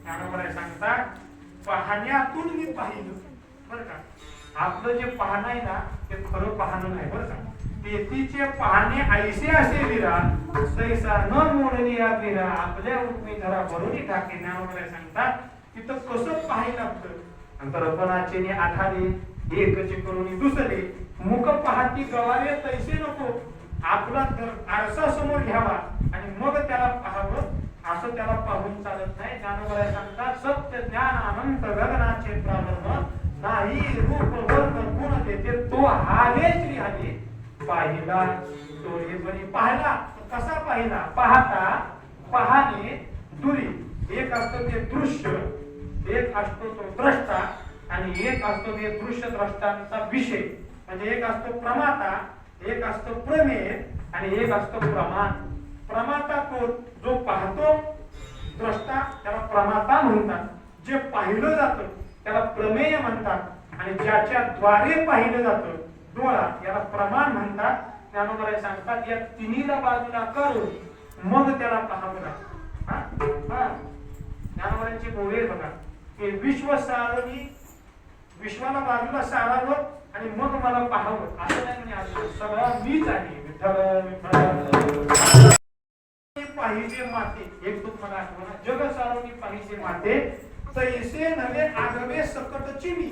ज्ञानोबा सांगतात पाहण्यातून मी पाहिलं बरं का. आपलं जे पाहणं आहे ना ते खरं पाहणं नाही बरं का. तेथीचे पाहणे ऐसे असे विरा सैसा न मोडली या विरा आपल्या उपमी धरा भरुनी टाके. ज्ञानोबा सांगतात तिथं कसं पाहायला लागतं. अंतरपणाचे आठाले एकचे करून दुसरे मुख पाहती गवारे तैसे नको. आपला आरसा समोर घ्यावा आणि मग त्याला पाहावं असं त्याला पाहून चालत नाही. ज्ञानोबा सांगतात सत्य ज्ञान अनंत गगनाचे प्रारंभ नाही रूप वर्ण गुण देते तो हाले श्री हाले पाहिला डोळेपणी पाहिला. कसा पाहिला. पाहता पाहणे दुरी. एक असतं ते दृश्य, एक असतो तो द्रष्टा आणि एक असतो ते दृश्य द्रष्टांचा विषय. म्हणजे एक असतो प्रमाता, एक असतो प्रमेय आणि एक असतो प्रमाण. प्रमाता तो जो पाहतो द्रष्टा त्याला प्रमाता म्हणतात. जे पाहिलं जातं त्याला प्रमेय म्हणतात आणि ज्याच्या द्वारे पाहिलं जातं डोळा याला प्रमाण म्हणतात. ज्ञानोबा सांगतात या तिन्हीला बाजूला करून मग त्याला पाहावं लागतं. ज्ञानोबांची बोळे बघा की विश्व सारणी विश्वाला बाजूला सारावं आणि मग मला पाहावं असं नाही. म्हणजे सगळं मीच आहे. विठ्ठल पाहिजे माते एक दूत मला आठवणा जग सारवणी पाहिजे माते तैसे नवे आगवे सकट चिमी.